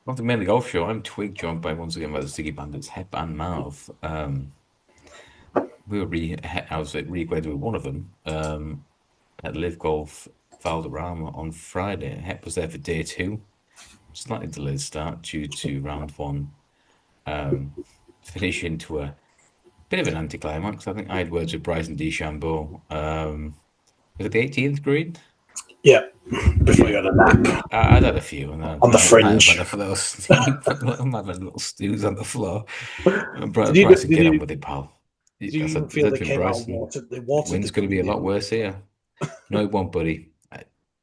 Not the Mainly Golf Show. I'm Twig, joined by once again by the Sticky Bandits, Hep and Marv. I was really glad with one of them at Live Golf Valderrama on Friday. Hep was there for day two, slightly delayed start due to round one, um, finishing to a bit of an anticlimax. I think I had words with Bryson DeChambeau. Was it the 18th green? Yeah, before you Yeah, had a nap I'd had a few, and on the I had fringe. better for those. I'm having little stews on the floor. And Did you Bryson, did get on you with it, pal. did I you even said, feel said they to him, came out Bryson, water? They the watered the wind's going to be a lot green. worse here. No, it won't, buddy.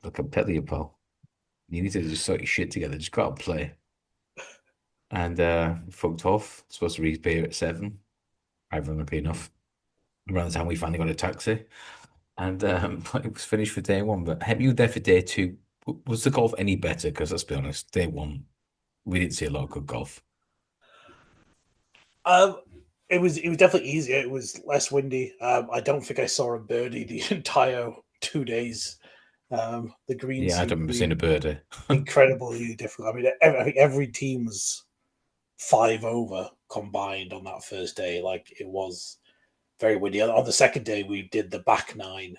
Look, I'm telling you, pal. You need to just sort your shit together. Just go out and play. And fucked off. Supposed to reach beer at 7. Ironically enough, around the time we finally got a taxi. And it was finished for day one. But have you there for day two? Was the golf any better? Because let's be honest, day one, we didn't see a lot of good golf. Um, it was definitely easier. It was less windy. I don't think I saw a birdie the entire 2 days. The greens Yeah, I seemed to don't remember seeing be a birdie. incredibly difficult. I mean, I think every team was 5 over combined on that first day. Like it was very windy. On the second day, we did the back nine,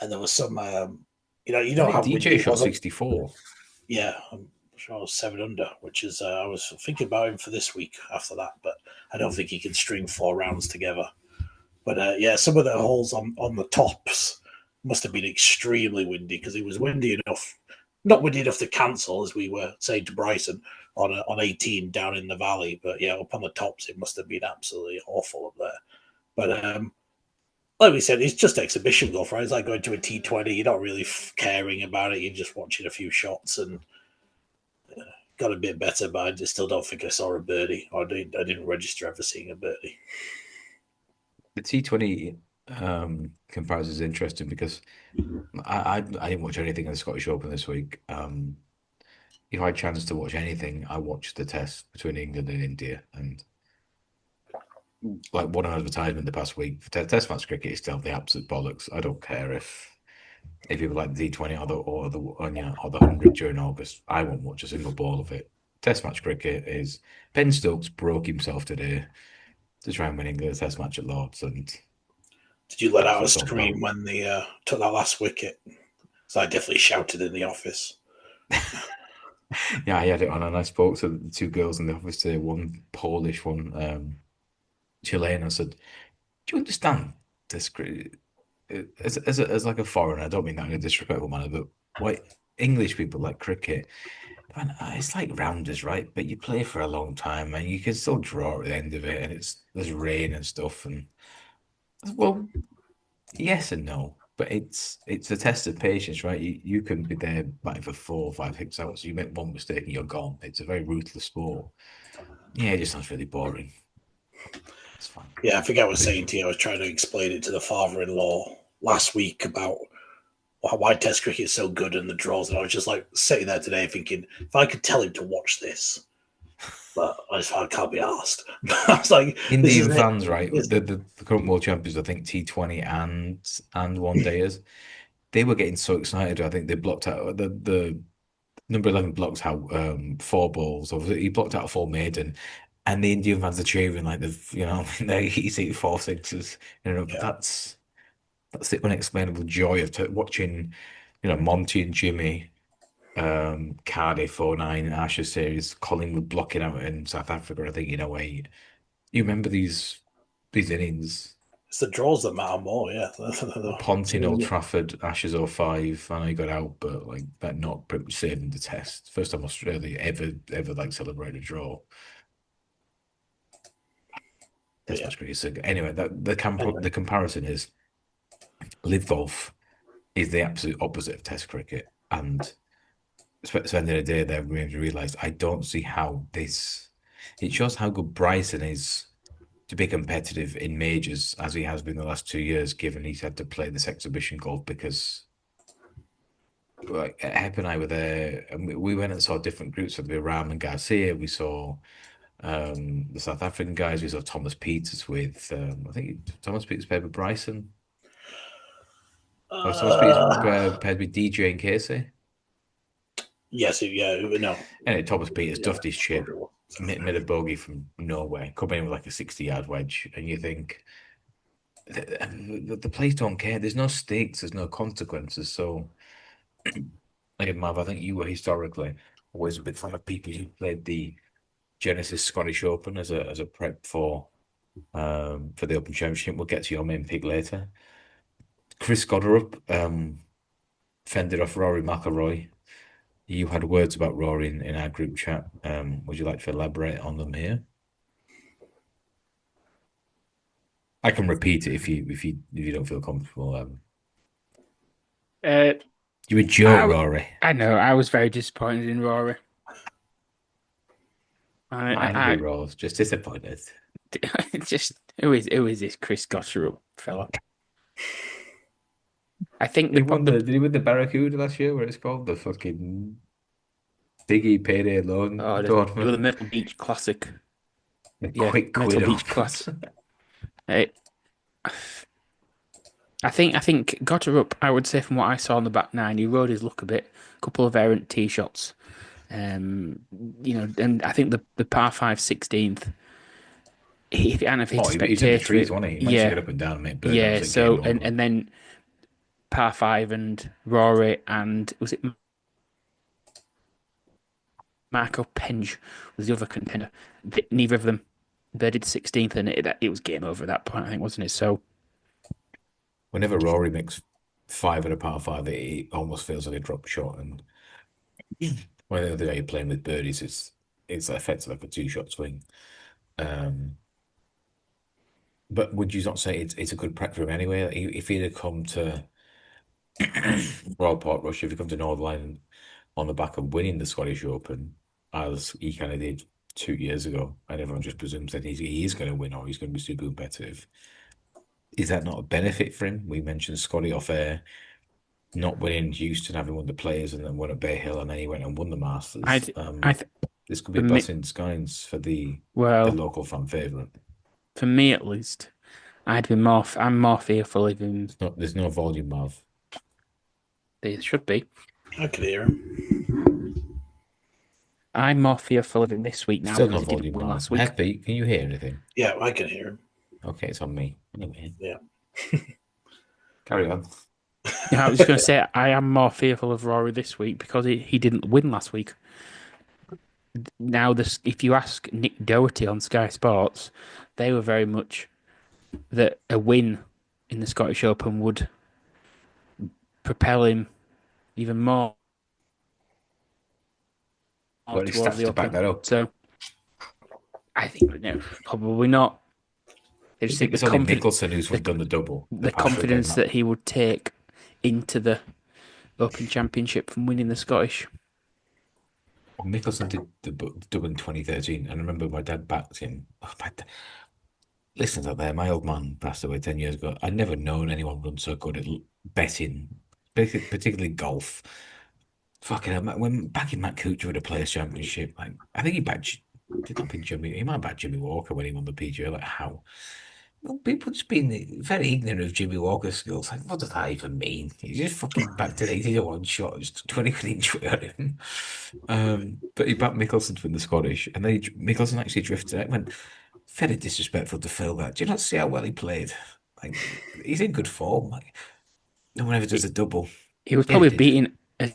and there was some. You I know think how windy DJ it shot was. 64. Yeah, I'm sure I was 7 under, which is I was thinking about him for this week after that, but I don't think he can string 4 rounds together. But yeah, some of the holes on the tops must have been extremely windy because it was windy enough, not windy enough to cancel, as we were saying to Bryson on 18 down in the valley. But yeah, up on the tops, it must have been absolutely awful up there. But like we said, it's just exhibition golf, right? It's like going to a T20. You're not really caring about it. You're just watching a few shots and got a bit better, but I still don't think I saw a birdie. I didn't register ever seeing a birdie. The T20 comparison is interesting because I didn't watch anything in the Scottish Open this week. If I had chance to watch anything, I watched the test between England and India, and like one advertisement the past week. Test match cricket is still the absolute bollocks. I don't care if people like the T20 or the 100 during August. I won't watch a single ball of it. Test match cricket is Ben Stokes broke himself today to try and win England a Test match at Lords, and Did you let that's out what a it's all scream about. when they took that last wicket? So I definitely shouted in the office. Yeah, I had it on, and I spoke to the two girls in the office today, one Polish, one Chilean. I said, "Do you understand this? As like a foreigner, I don't mean that in a disrespectful manner, but why English people like cricket? And it's like rounders, right? But you play for a long time, and you can still draw at the end of it, and there's rain and stuff, and well, yes and no." But it's a test of patience, right? You can be there batting for 4 or 5 6 hours. You make one mistake and you're gone. It's a very ruthless sport. Yeah, it just sounds really boring. It's fine. Yeah, I think I was saying to you, I was trying to explain it to the father-in-law last week about why Test cricket is so good and the draws, and I was just like sitting there today thinking, if I could tell him to watch this, but I can't be asked. I was like, this Indian isn't it. fans, right? The current world champions, I think T20 and one dayers, they were getting so excited. I think they blocked out the number 11 blocked out 4 balls, or he blocked out a full maiden, and the Indian fans are cheering like he's hit 4 sixes. But Yeah, that's the unexplainable joy of watching, Monty and Jimmy, Cardiff 09 Ashes series, Collingwood blocking out in South Africa, I think, 08. You remember these innings? it's the draws that matter more. Yeah, Ponting, Old Trafford, Ashes '05. I know he got out, but like that not pretty much saving the test. First time Australia ever like celebrated a draw. but Test yeah. match cricket. So anyway, Anyway, the comparison is live golf is the absolute opposite of Test cricket, and spending a day there, we realised I don't see how this. It shows how good Bryson is to be competitive in majors as he has been the last 2 years, given he's had to play this exhibition golf because like Hep and I were there, and we went and saw different groups with Ram and Garcia. We saw the South African guys. We saw Thomas Peters with I think Thomas Peters paired with Bryson. Or Thomas Peters uh, paired with DJ and Casey. Yes, yeah, no. And Thomas Peters Yeah, duffed his Rory shit, was. made a bogey from nowhere, coming in with like a 60-yard wedge, and you think the players don't care. There's no stakes, there's no consequences. So, like Marv, I think you were historically always a big fan of people who played the Genesis Scottish Open as a prep for the Open Championship. We'll get to your main pick later. Chris Goddard fended off Rory McIlroy. You had words about Rory in our group chat. Would you like to elaborate on them here? I can repeat it if you don't feel comfortable. Uh, You a joke, I, Rory. I know. I was very disappointed in Rory. Not angry, Rose, just disappointed. Just who is this Chris Goddard fella? I think Did he win the Barracuda last year? Where it's called the fucking Biggie Payday Loan the tournament? Myrtle Beach Classic. The Yeah, quick Myrtle quid Beach off. Class. I think Goddard, I would say from what I saw on the back nine, he rode his luck a bit. A couple of errant tee shots. And I think the par 5 16th. And if it's Oh, he was in the spectator, trees, wasn't he? He managed to yeah, get up and down and make bird yeah. dogs. It So game over. and then par 5 and Rory and was it Marco Penge was the other contender. Neither of them birdied the 16th, and it was game over at that point, I think, wasn't it? So Whenever Rory makes five at a par five, it almost feels like a drop shot. And when the other day you're playing with birdies, it's effectively like a two-shot swing. Um, but would you not say it's a good prep for him anyway? Like, if he'd have come to Royal Portrush, if he come to Northern on the back of winning the Scottish Open, as he kind of did 2 years ago, and everyone just presumes that he is going to win or he's going to be super competitive. Is that not a benefit for him? We mentioned Scotty off air not winning Houston, having won the Players, and then won at Bay Hill, and then he went and won the I Masters. th- I th- This could be for a me, blessing in disguise for the well, local fan favorite. for me at least, I'm more fearful of him. There's no volume, Marv. There should be. I could hear him. I'm more fearful of him this week now Still no because he didn't volume, win Marv. last week. Happy, can you hear anything? Yeah, I can hear him. Okay, it's on me. Anyway, Yeah. carry on. Yeah, I was going to say I am more fearful of Rory this week because he didn't win last week. Now, if you ask Nick Doherty on Sky Sports, they were very much that a win in the Scottish Open would propel him even more Got any towards stats the to back Open. that up? So I think no, probably not. I just think It's only Mickelson who's done the double. The confidence that he would take into the Open Championship from winning the Scottish. Well, Mickelson did the double in 2013, and I remember my dad backed him. Oh, listen to that, my old man passed away 10 years ago. I'd never known anyone run so good at betting, particularly golf. Fucking hell, when backing Matt Kuchar at a Players Championship, like I think did not pick Jimmy. He might have backed Jimmy Walker when he won the PGA. Like how? Well, people just being very ignorant of Jimmy Walker's skills. Like, what does that even mean? He just fucking backed an 80-1 shot, just 20 quid each way at him. But he backed Mickelson to win the Scottish, and then Mickelson actually drifted out. Went very disrespectful to Phil. That do you not see how well he played? Like he's in good form. Like no one ever does a double. He was probably beating, as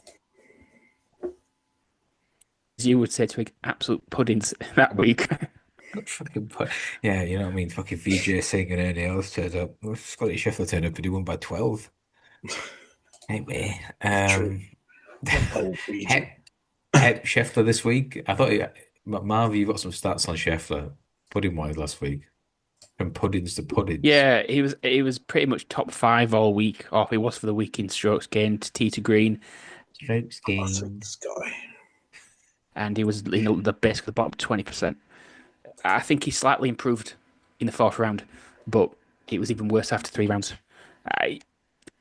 you would say, Twig, absolute puddings that week. Fucking yeah, you know what I mean. Fucking VJ Singh and Ernie Els turned up. Scottie Scheffler turned up, but he won by 12. Anyway, Scheffler this week. I thought Marv, you got some stats on Scheffler, pudding wise last week, from puddings to puddings. Yeah, he was pretty much top 5 all week. Or he was for the week in strokes gained, tee to green. Strokes gained. And he was basically the bottom 20%. I think he slightly improved in the 4th round, but it was even worse after 3 rounds.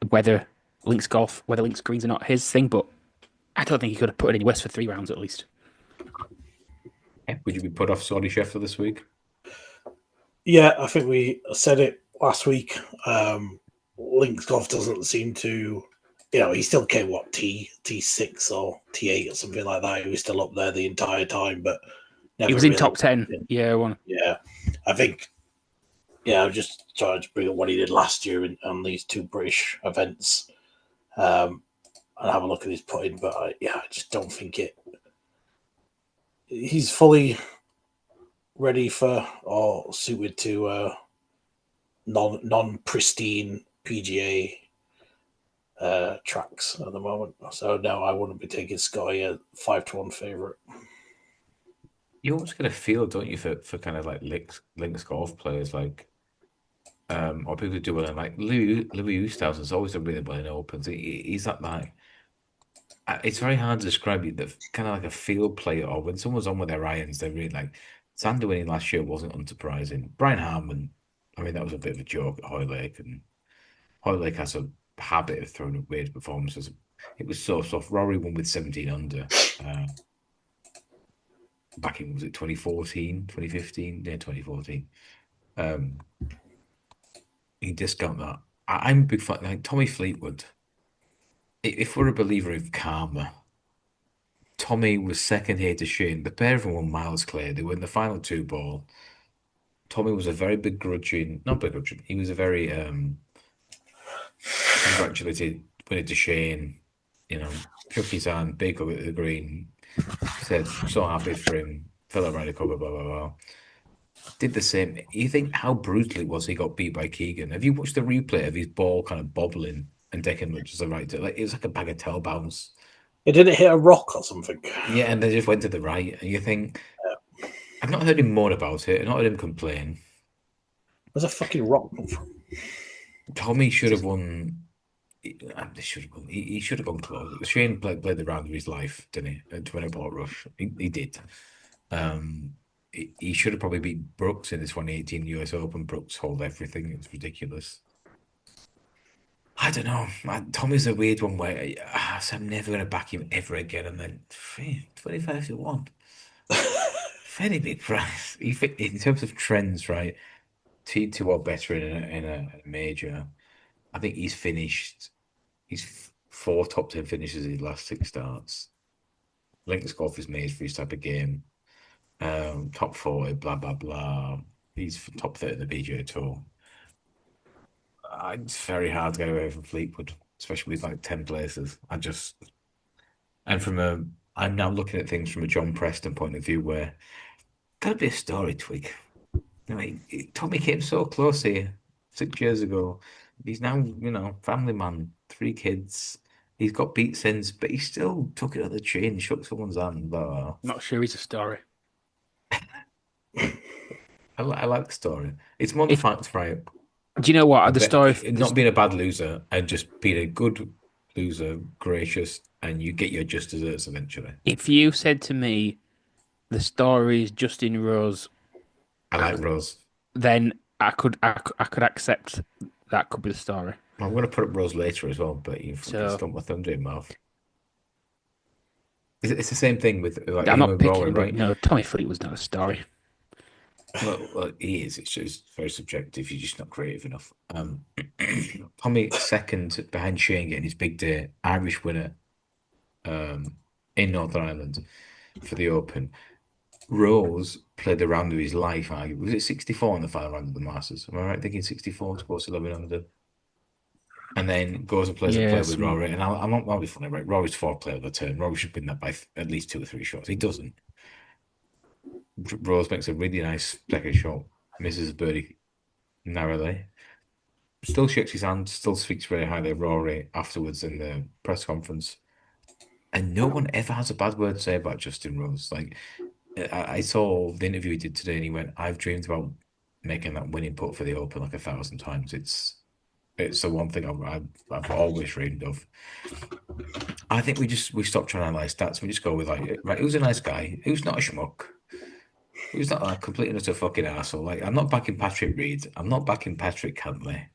Whether links greens are not his thing, but I don't think he could have put it any worse for 3 rounds at least. Would you be put off Scottie Scheffler this week? Yeah, I think we said it last week. Links golf doesn't seem to he still came T6 or T8 or something like that. He was still up there the entire time, but He never was in really. top 10. Yeah, one. Yeah, I think. Yeah, I was just trying to bring up what he did last year on these two British events, and have a look at his putting. But I just don't think he's fully ready for or suited to non pristine PGA tracks at the moment. So no, I wouldn't be taking Scotty a 5-1 favourite. You always get a feel, don't you, for kind of like links golf players, like or people who do well, like Louis Oosthuizen's always done really well in opens. He's that like it's very hard to describe it. That kind of like a field player, or when someone's on with their irons, they're really like Xander winning last year wasn't unsurprising. Brian Harmon, I mean, that was a bit of a joke at Hoylake, and Hoylake has a habit of throwing up weird performances. It was so soft. Rory won with 17 under. Back in, was it 2014, 2015? Yeah, 2014. Um, you discount that. I'm a big fan, like Tommy Fleetwood. If we're a believer of karma, Tommy was second here to Shane. The pair of them were miles clear. They were in the final two ball. Tommy was a very begrudging, not begrudging, he was a very congratulated winner to Shane, shook his hand, big up at the green, said, so happy for him, fell right a cover, blah, blah, blah. Did the same. You think how brutal it was he got beat by Keegan? Have you watched the replay of his ball kind of bobbling and Declan lunges the right to like it was like a bagatelle bounce. It didn't hit a rock or something. Yeah, and they just went to the right. And you think I've not heard him moan about it, I've not heard him complain. Where's a fucking rock come from? Tommy should have won. They should have won. He should have gone close. Shane played the round of his life, didn't he? To win a Portrush. He did. He should have probably beat Brooks in the 2018 US Open. Brooks hold everything. It's ridiculous. I don't know. Tommy's a weird one where so I'm never going to back him ever again. And then 25-1. Fairly big price. In terms of trends, right? T2 or better in a major. I think he's finished. He's 4 top 10 finishes in his last 6 starts. Links golf is made for his type of game. Top 40, blah blah blah. He's top 30 in the PGA Tour. It's very hard to get away from Fleetwood, especially with like 10 places. I'm now looking at things from a John Preston point of view where gotta be a story, Twig. I mean, Tommy came so close here 6 years ago. He's now, family man, 3 kids. He's got beat since, but he still took it on the chin, shook someone's hand. Not sure he's a story. I like the story. It's more the fact, right? Do you know what? The story. Not being a bad loser and just being a good loser, gracious, and you get your just desserts eventually. If you said to me, the story is Justin Rose, I like Rose. then I could accept that could be the story. I'm going to put up Rose later as well, but you've got my thunder in mouth. It's the same thing with like I'm not picking Rory, right? No, Tommy Fleet was not a story. Well, he is. It's just very subjective. You're just not creative enough. Tommy second behind Shane getting his big day, Irish winner, in Northern Ireland for the Open. Rose played the round of his life. Was it 64 in the final round of the Masters? Am I right thinking 64 to go to 11 under? And then goes and plays a play with Rory. And I'm not that'll be funny, right? Rory's 4th player of the turn. Rory should win that by at least 2 or 3 shots. He doesn't. Rose makes a really nice second shot, misses a birdie narrowly. Still shakes his hand, still speaks very highly of Rory afterwards in the press conference. And no one ever has a bad word to say about Justin Rose. Like, I saw the interview he did today and he went, I've dreamed about making that winning putt for the Open like 1,000 times. It's the one thing I've always dreamed of. I think we stop trying to analyze stats. We just go with like, right, who's a nice guy? Who's not a schmuck? Who's not like completely not a fucking asshole? Like, I'm not backing Patrick Reed. I'm not backing Patrick Cantley.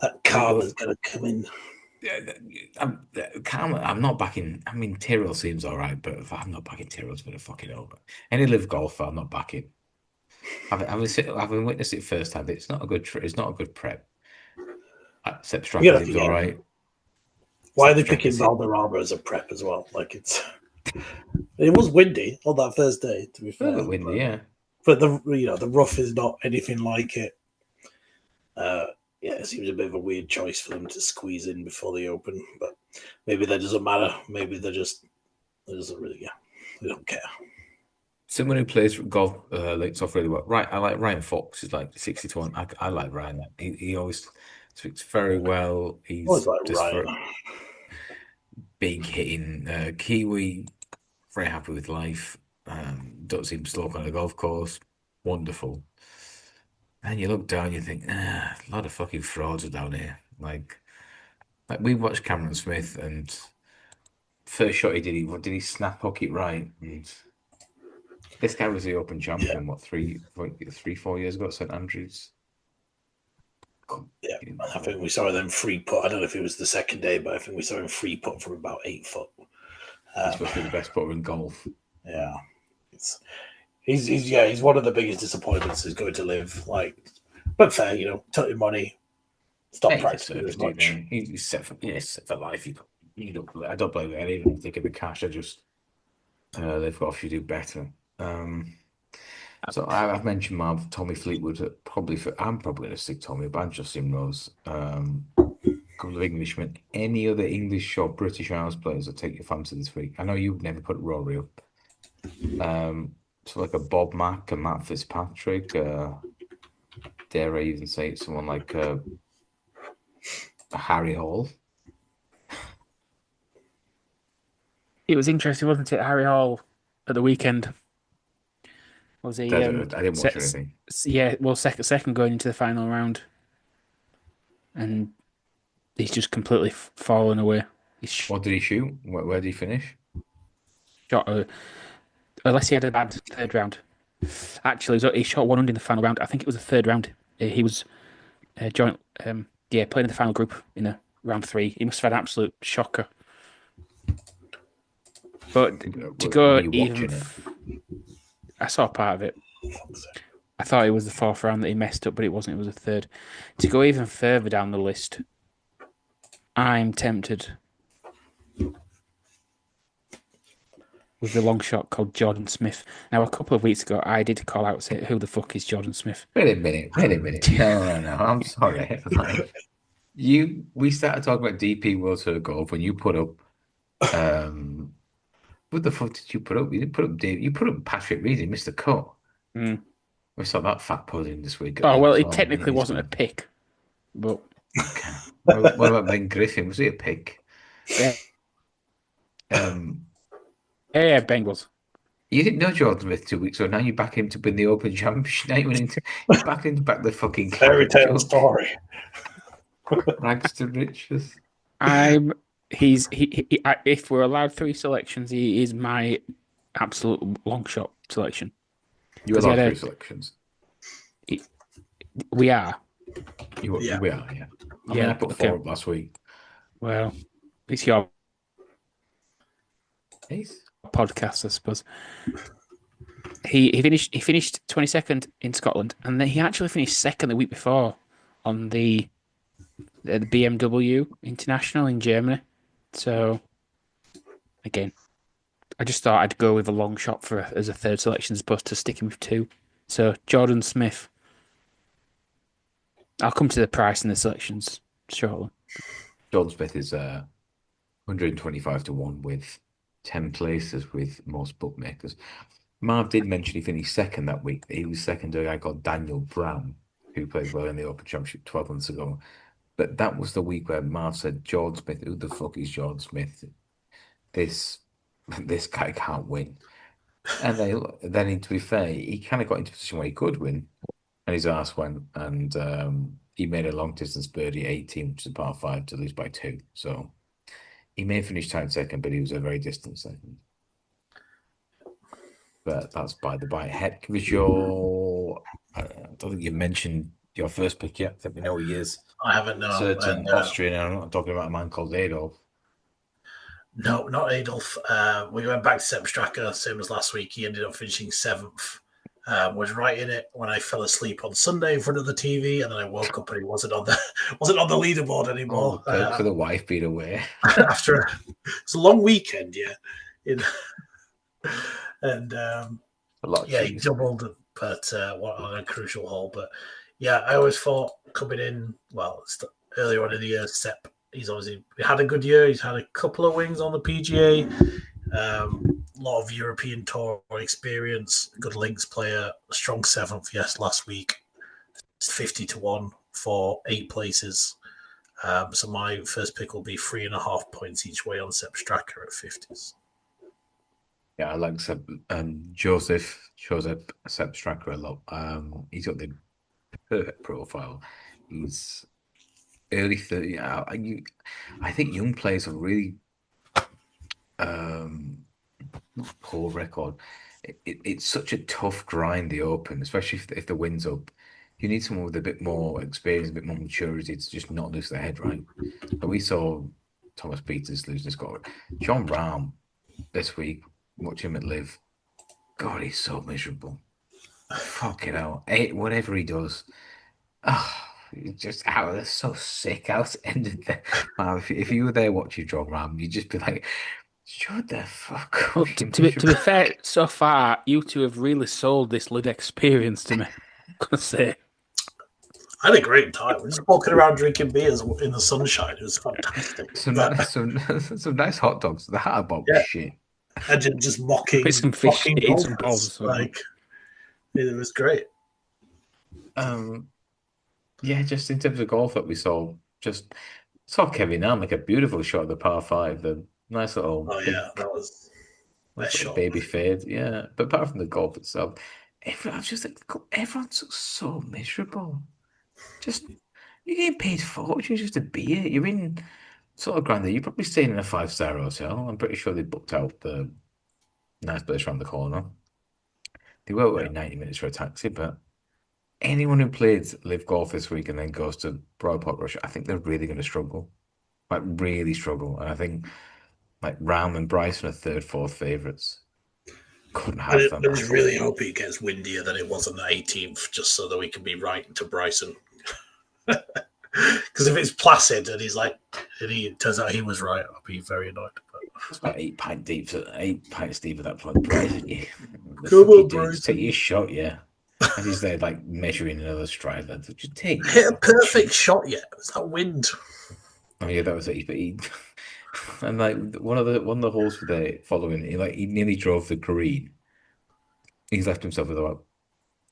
That karma's gonna come in. I'm not backing. I mean, Tyrrell seems all right, but I'm not backing Tyrrell's been a fucking over. Any live golfer, I'm not backing. Having witnessed it firsthand, it's not a good. It's not a good prep. Except Strapper seems all right. Why are they picking Valderrama as a prep as well? Like it was windy on that first day, to be fair. A bit windy, yeah. But the rough is not anything like it. It seems a bit of a weird choice for them to squeeze in before the Open, but maybe that doesn't matter. Maybe they doesn't really, they don't care. Someone who plays golf links off really well. Right, I like Ryan Fox. He's like 60 to 1. I like Ryan. He always speaks very well. He's Always like just Ryan. big hitting Kiwi. Very happy with life. Don't seem slow on a golf course. Wonderful. And you look down, you think, a lot of fucking frauds are down here. Like we watched Cameron Smith, and first shot he did, what did he snap hook it right? And this guy was the Open champion, what, 4 years ago at St Andrews? Yeah, I think we saw them free putt. I don't know if it was the second day, but I think we saw him free putt from about 8 foot. He's supposed to be the best putter in golf. Yeah, he's one of the biggest disappointments is going to live. But fair, took your money, stop practicing as much. He's set for life. I don't blame him. Even taking the cash, they've got to do better. So I've mentioned Marv, Tommy Fleetwood. I'm probably going to stick Tommy, but Justin Rose. A couple of Englishmen. Any other English or British Isles players that take your fancy this week? I know you've never put Rory up. So like a Bob Mack, a Matt Fitzpatrick. Dare I even say it, someone like a Harry Hall. It was interesting, wasn't it? Harry Hall at the weekend. Was he? I didn't watch anything. Yeah, well, second going into the final round, and he's just fallen away. What did he shoot? Where did he finish? Shot, unless he had a bad third round. Actually, he shot 100 in the final round. I think it was the third round. He was playing in the final group in round 3. He must have had an absolute shocker. But to go even, I saw part of it. I thought it was the 4th round that he messed up, but it wasn't. It was the 3rd. To go even further down the list, I'm tempted with the long shot called Jordan Smith. Now, a couple of weeks ago, I did call out and say, "Who the fuck is Jordan Smith?" Wait a minute. No. I'm sorry. We started talking about DP World Tour Golf when you put up. What the fuck did you put up? You didn't put up Dave. You put up Patrick Reed. He missed the cut. Mm. We saw that fat pudding this week. Oh well, it technically wasn't a pick, but okay. What about Ben Griffin? Was he a pick? Yeah. Yeah, Bengals. You didn't know Jordan Smith 2 weeks ago. Now you back him to win the Open Championship. Now you back him to back the fucking fairy tale story. Rags to riches. If we're allowed 3 selections, he is my absolute long shot selection. You allowed 3 selections. We are. We are, yeah. I put 4 up last week. Well, it's your Nice. podcast, I suppose. He finished 22nd in Scotland, and then he actually finished 2nd the week before on the BMW International in Germany. So again, I just thought I'd go with a long shot as a 3rd selection as opposed to sticking with 2. So Jordan Smith. I'll come to the price and the selections shortly. Jordan Smith is 125 to 1 with 10 places with most bookmakers. Marv did mention he finished 2nd that week. He was 2nd to a guy called Daniel Brown, who played well in the Open Championship 12 months ago. But that was the week where Marv said, Jordan Smith, who the fuck is Jordan Smith? This guy can't win. And then, to be fair, he kind of got into a position where he could win. And his ass went, and he made a long distance birdie 18, which is a par 5, to lose by 2. So he may finish tied 2nd, but he was a very distant 2nd. But that's by the by. Heck, was your. I don't think you mentioned your first pick yet. I think we know who he is. I haven't known. Certain Austrian, and I'm not talking about a man called Adolf. No, not Adolf. We went back to Sepp Straka, same as last week. He ended up finishing 7th. Was right in it when I fell asleep on Sunday in front of the TV, and then I woke up and he wasn't on the wasn't on the leaderboard Oh, anymore. the perks of the wife being away. After it's a long weekend, yeah, in, and A lot of yeah, he cheese. doubled, but on a crucial hole. But yeah, I always thought coming in, well, earlier on in the year, Sepp, he's obviously had a good year. He's had a couple of wins on the PGA, a lot of European Tour experience, good links player, strong seventh, yes, last week, 50-1 for 8 places. So my first pick will be 3.5 points each way on Sepp Straka at 50s. Yeah, I like Joseph Sepp Straka a lot. He's got the perfect profile. He's early 30. Yeah, I think young players have really poor record. It's such a tough grind, the Open, especially if the wind's up. You need someone with a bit more experience, a bit more maturity to just not lose their head, right? But we saw Thomas Peters lose his score. John Rahm this week, watch him at Live. God, he's so miserable. Fucking hell. Whatever he does. Oh, just out of so sick out ended there. Wow, if you were there watching John Rahm, you'd just be like, shut the fuck Well, up, you to be miserable. fair, so far you two have really sold this Lid experience to me. I'm gonna say. I had a great time. We're just walking around drinking beers in the sunshine. It was fantastic. Some But nice, some nice hot dogs. The Hatterbot was yeah, shit. and just With some fish, mocking eat some balls or golfers. something. It was great. Um, yeah, just in terms of golf that we saw Kevin Nam make a beautiful shot of the par five, the nice little Oh big yeah, that was best like shot. baby fade. Yeah, but apart from the golf itself, everyone, I was just like, everyone's so miserable. Just you're getting paid fortunes just to be here. You're in sort of granted, you're probably staying in a 5-star hotel. I'm pretty sure they booked out the nice place around the corner. They were Yeah. waiting 90 minutes for a taxi, but anyone who played live golf this week and then goes to Royal Portrush, I think they're really going to struggle. Like really struggle. And I think like Ram and Bryson are third, fourth favourites. Couldn't have them I at just all. really hope it gets windier than it was on the 18th, just so that we can be right to Bryson. Because if it's placid and it turns out he was right, I'll be very annoyed. But It's about 8 pints deep at that point. Bryson, yeah. The come fuck you on, doing? Just take Bryson. your shot, yeah. As he's there like measuring another stride, like, just take your Hit a fucking perfect shot. shot yet. It was that wind. Oh yeah, that was it. But he and like one of the holes for the following, he nearly drove the green. He's left himself with about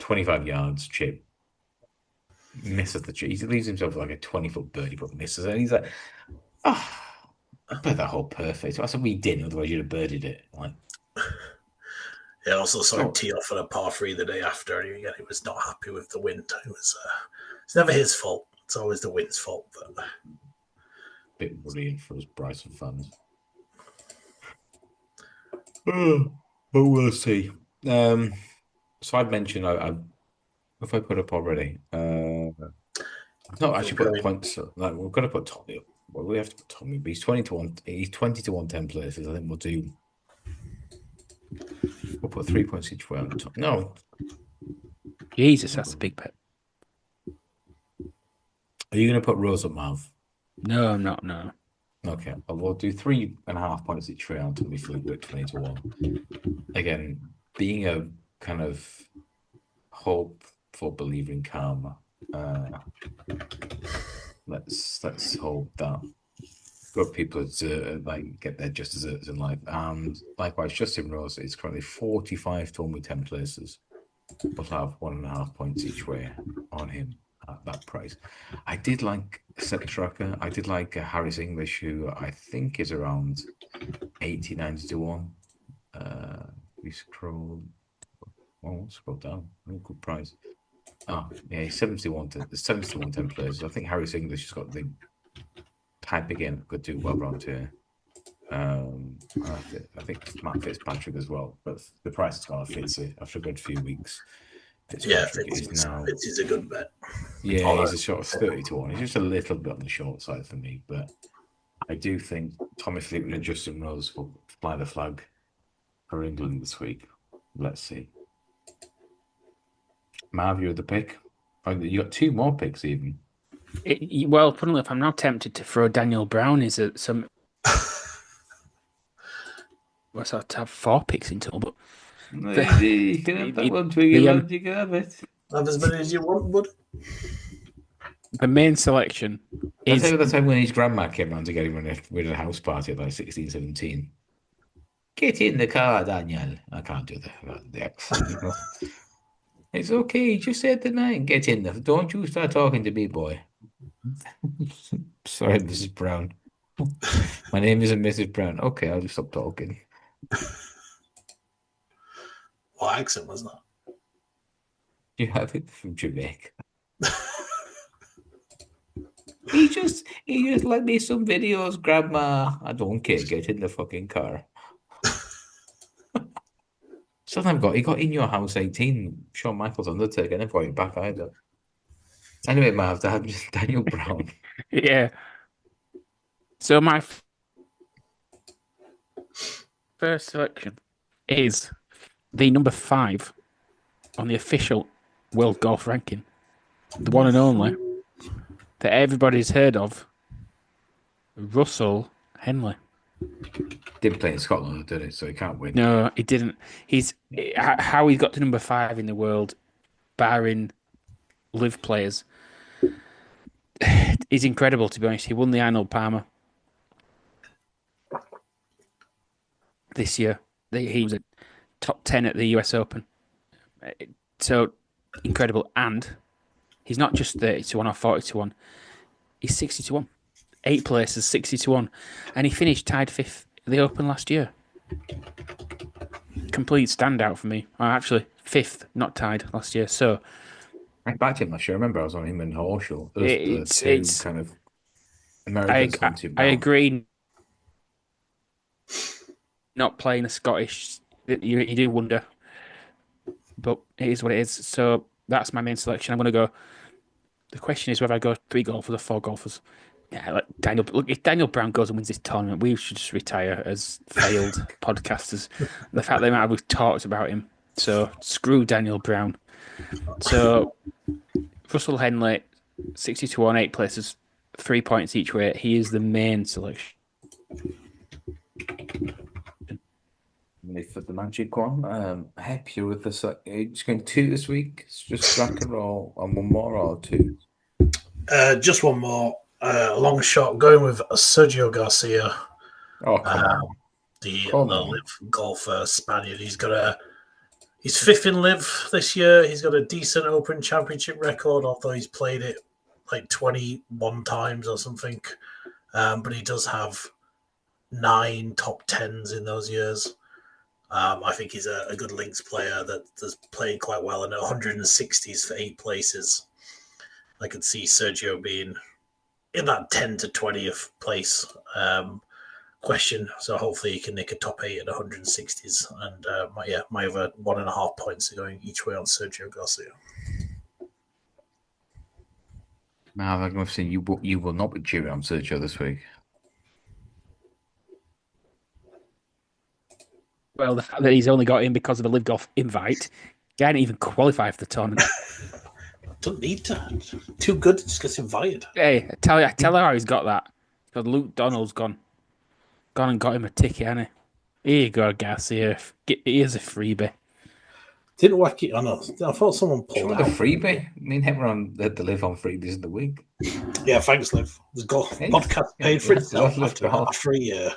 25 yards chip. Misses the chip. He leaves himself with like a 20-foot birdie, but misses it. And he's like, oh, I bet that hole perfect. I said we didn't, otherwise you'd have birdied it. Like, I also saw him so tee off on a par 3 the day after, and he was not happy with the wind. It's never his fault. It's always the wind's fault. But bit worrying for us Bryson fans. But we'll see. So I've mentioned I if I put up already. I've not we're actually put the going. points. Like we're gonna put Tommy up. Well, we have to put Tommy, but he's 20-1. He's 20 to 110 places. I think we'll put 3 points each way on the top. No, Jesus, that's a big bet. are you gonna put Rose up, Marv? No, I'm not. No. Okay, well, we'll do 3.5 points each way on Tommy Fleetwood at 20 to 1. Again, being a kind of hopeful believer in karma. Let's hope that good people to like get their just desserts in life. And likewise, Justin Rose is currently 45 to 1 with 10 places. We'll have 1.5 points each way on him at that price. I did like Sepp Straka. I did like Harris English, who I think is around 80-90 to 1. We scroll. Oh, scroll down. Oh, good price. Oh, yeah, he's 70 to 1 10 places. I think Harris English has got the type again, could do well around here. I think Matt Fitzpatrick as well, but the price has gone off Fitzy after a good few weeks. Yeah, Fitzpatrick is now, Fitz is a good bet. yeah, Although, he's a sort of 30 to 1. He's just a little bit on the short side for me, but I do think Tommy Fleetwood and Justin Rose will fly the flag for England this week. Let's see. Marv, you're the pick. Oh, you got two more picks even. Well, funnily enough, I'm now tempted to throw Daniel Brown. Is it some? Well, so to have 4 picks in total, but You can have that one, Twiggy the lad. You can have it. Have as many as you want, bud. the main selection I'll tell is you the time when his grandma came round to get him with a house party at like 16, 17. Get in the car, Daniel. I can't do the accent, you know. It's okay, just say the name. Get in there. Don't you start talking to me, boy. Sorry, Mrs. Brown. My name isn't Mrs. Brown. Okay, I'll just stop talking. What accent was that? You have it from Jamaica. He just let me some videos, Grandma. I don't care. Get in the fucking car. Still never got. He got in your house 18. Shawn Michaels Undertaker. Never got it back either. Anyway, Marv, just Daniel Brown. yeah. So my first selection is the number 5 on the official World Golf Ranking, the one and only that everybody's heard of, Russell Henley. Didn't play in Scotland, did he? So he can't win. No, he didn't. How he got to number 5 in the world, barring live players, is incredible. To be honest, he won the Arnold Palmer this year. He was a top 10 at the US Open. So incredible. And he's not just 30-1 or 40-1. He's 60-1. 8 places, 60-1. And he finished tied 5th at the Open last year. Complete standout for me. Actually, 5th, not tied last year. So I backed him last year. I remember I was on him and Horschel. Those it's, the two kind of Americans hunting I down. agree. Not playing a Scottish, you do wonder. But it is what it is. So that's my main selection. I'm going to go. The question is whether I go 3 golfers or 4 golfers. Yeah, like Daniel. Look, if Daniel Brown goes and wins this tournament, we should just retire as failed podcasters. The fact that we've talked about him. So screw Daniel Brown. So Russell Henley, 60-1, 8 places, 3 points each way. He is the main selection. For the magic one, Hep, you're with us. Just going 2 this week. It's just Straka or and one more or 2. Just one more. A long shot going with Sergio Garcia. Oh, come on. The Come on. live golfer Spaniard. He's 5th in live this year. He's got a decent Open Championship record, although he's played it like 21 times or something. But he does have 9 top 10s in those years. I think he's a good links player that's playing quite well, and 160s for 8 places. I could see Sergio being in that 10 to 20th place question. So hopefully he can nick a top 8 at 160s. And my other 1.5 points are going each way on Sergio Garcia. Now, I'm going to say you will not be cheering on Sergio this week. Well, the fact that he's only got in because of a live golf invite, he didn't even qualify for the tournament. Don't need to. Too good. Just gets invited. Hey, tell her how he's got that. Because Luke Donald's gone and got him a ticket, hasn't he? Here you go, Garcia. Here's a freebie. Didn't whack it. I know. I thought someone pulled Sure, out. the freebie. I mean, everyone had to live on freebies in the week. Yeah, thanks, Liv. The golf Hey, podcast paid for itself Liv, after a year.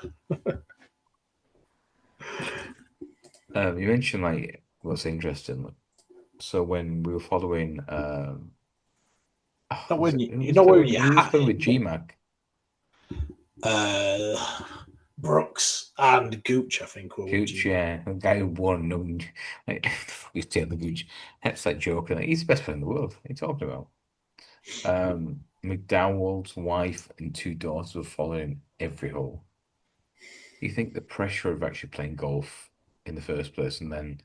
You mentioned like what's interesting. So when we were following, Not when who you're not wearing was your playing hat. with GMAC? Brooks and Gooch, I think. Were with Gooch, you. yeah, the guy who won. No, like, fuck his tail, the Gooch. Hep's like joking. Like, he's the best player in the world. What are you talking about? McDowell's wife and 2 daughters were following every hole. You think the pressure of actually playing golf in the first place, and then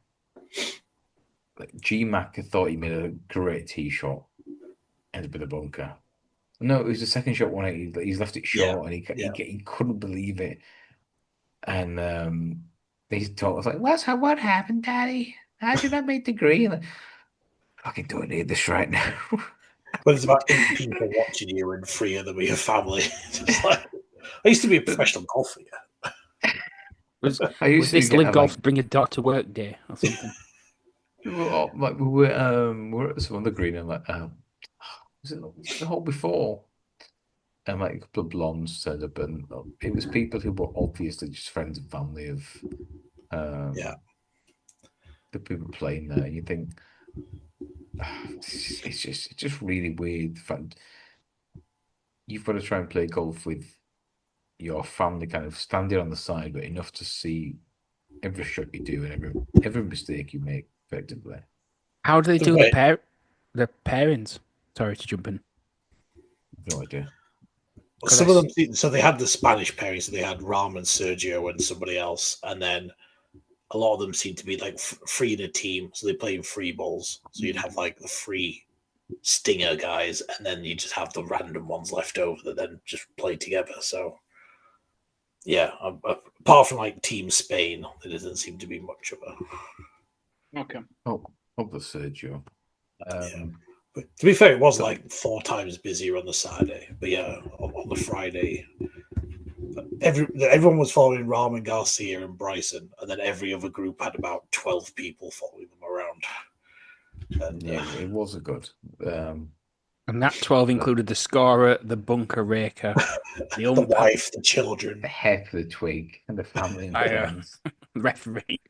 like GMAC thought he made a great tee shot, ended up with a bunker. No, it was the second shot 180. He's left it short, and he couldn't believe it. And he told us like, what happened, Daddy? How did I make the green? Like, fucking don't need this right now. But there's about 8 people watching you, and 3 of them are your family. Just like I used to be a professional golfer. Yeah. Was I used was to this get Live like Golf Bring a Dog to Work Day or something? we were at some other green and was it the hole before? And like a couple of blondes turned up, and it was people who were obviously just friends and family of Yeah. um the people playing there. You think it's just really weird. The fact you've got to try and play golf with your family kind of standing on the side, but enough to see every shot you do and every mistake you make effectively. How do they do Wait, the pairings? Sorry to jump in. No idea. Because some of them, so they had the Spanish pairing, so they had Ram and Sergio and somebody else, and then a lot of them seem to be like free in a team, so they play in free balls. So you'd have like the free stinger guys, and then you just have the random ones left over that then just play together. So yeah, apart from like Team Spain, there doesn't seem to be much of a. Okay. Oh, the Sergio. Yeah. But to be fair, it was So like 4 times busier on the Saturday. But yeah, on the Friday, everyone was following Rahman Garcia and Bryson, and then every other group had about 12 people following them around. And yeah, it was a good. And that 12 included the scorer, the bunker raker, the the wife, the children. The Hep, the Twig, and the family and friends. referee.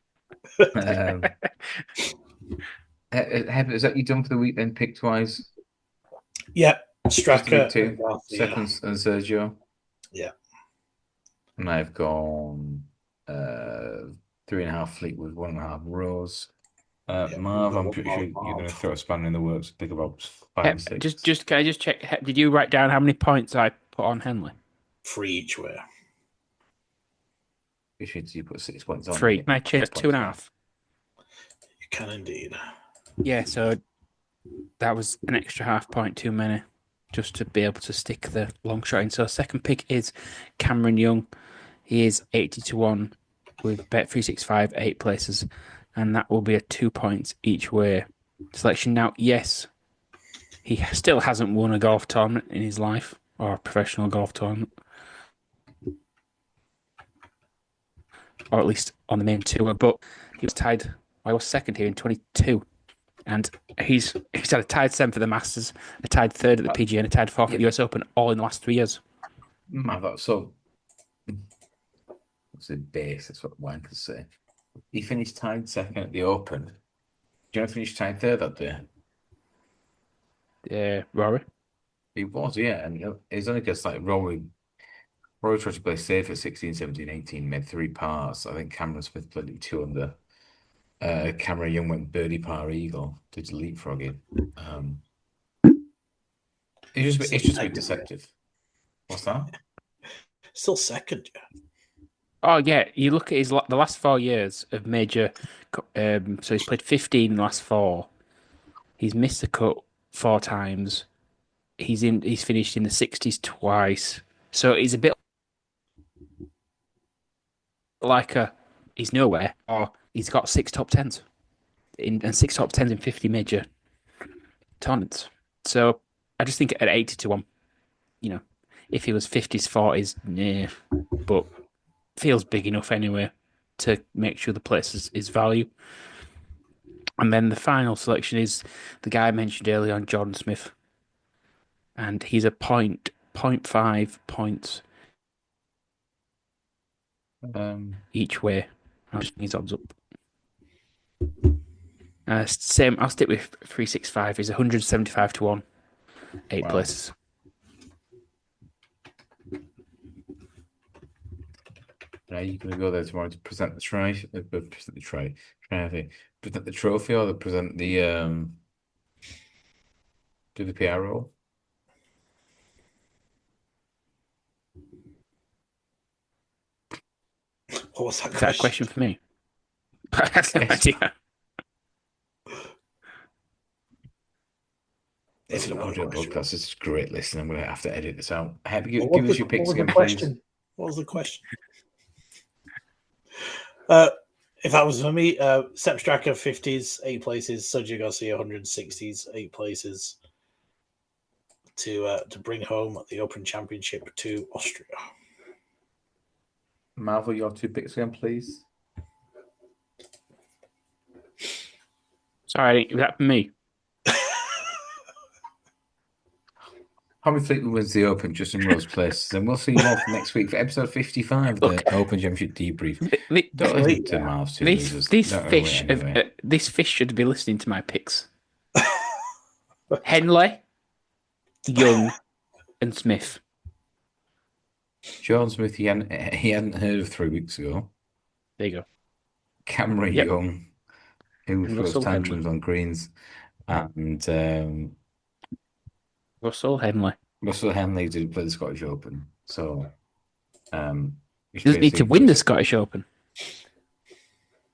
Hep, is that you done for the week then, picked wise? Yeah, Just the Straka two and Garcia. seconds and Sergio. Yeah. And I've gone 3.5 Fleetwood, 1.5 Rose. Marv, I'm pretty sure you're going to throw a spanner in the works, pick about 5 and 6. Just can I just check? Did you write down how many points I put on Henley? 3 each way. You put 6 points on. 3. Can I change 2.5? You can indeed. Yeah, so that was an extra half point too many, just to be able to stick the long shot in. So second pick is Cameron Young. He is 80-1 with Bet365, 8 places, and that will be a 2 points each way selection. Now, yes, he still hasn't won a golf tournament in his life, or a professional golf tournament, or at least on the main tour, but he was tied. I was second here in 22. And he's had a tied 7th at the Masters, a tied 3rd at the PGA, and a tied 4th at the US Open, all in the last 3 years. So, it's a base, that's what wankers say. He finished tied 2nd at the Open. Do you know, finished tied 3rd that day? Rory? He was, yeah. And it's only because like Rory tried to play safe at 16, 17, 18, made 3 pars. I think Cameron Smith played 2 under. Cameron Young went birdie par eagle, did leapfrogging. It's just a bit deceptive. What's that? Still second, yeah. Oh yeah, you look at the last 4 years of major. So he's played 15 in the last 4. He's missed the cut 4 times. He's finished in the 60s twice. So he's a bit like he's nowhere, or he's got 6 top 10s and 6 top 10s in 50 major tournaments. So I just think at 80-1, if he was 50s, 40s, yeah, but feels big enough anyway to make sure the place is value. And then the final selection is the guy I mentioned earlier on, Jordan Smith. And he's a 0.5 points each way. I'll just his odds up. Same, I'll stick with 365. He's 175-1, 8 places. Are you going to go there tomorrow to present the trophy, present the trophy, or present the do the PR role? What was that Is that a question for me? I have no idea. It's an audio podcast. It's a great listen. I'm going to have to edit this out. Give us your picks again, please. What was the question? if that was for me, Sepp Straka 50s, 8 places. Sergio Garcia 160s, 8 places to bring home the Open Championship to Austria. Marvel, your 2 picks again, please. Sorry, was that for me? Tommy Fleetwood wins the Open, Justin Rose places, and we'll see you all next week for episode 55, Look, the Open Championship debrief. Th- Don't listen to Marv's two This losers. this Don't fish worry anyway. this fish should be listening to my picks. Henley, Young, and Smith. John Smith, he hadn't heard of 3 weeks ago. There you go. Cameron Yep. Young, who And throws Russell tantrums Henley. on greens, and Russell Henley. Russell Henley did play the Scottish Open, so He doesn't need to win the Scottish Open.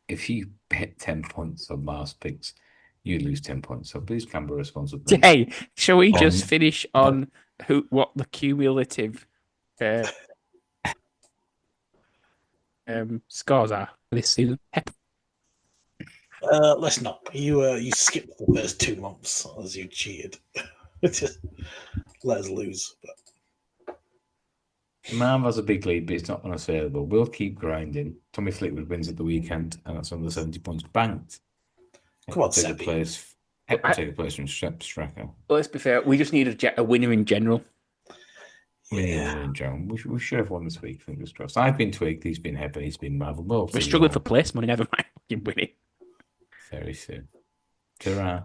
If you bet 10 points on Mars picks, you lose 10 points. So please can be responsible. Hey, shall we just finish on what the cumulative scores are for this season? Let's not. You skipped the first 2 months as you cheated. Just let us lose. But Marv has a big lead, but it's not unassailable. We'll keep grinding. Tommy Fleetwood wins at the weekend, and that's another 70 points banked. Come on, take a Seppi. place. Take a place from Straka. Well, let's be fair. We just need a winner in general. We need a winner in general. We should have won this week, fingers crossed. I've been Twig, he's been Hep, and he's been Marvel. We're struggling for place money, never mind fucking winning. Very soon. Ta-ra.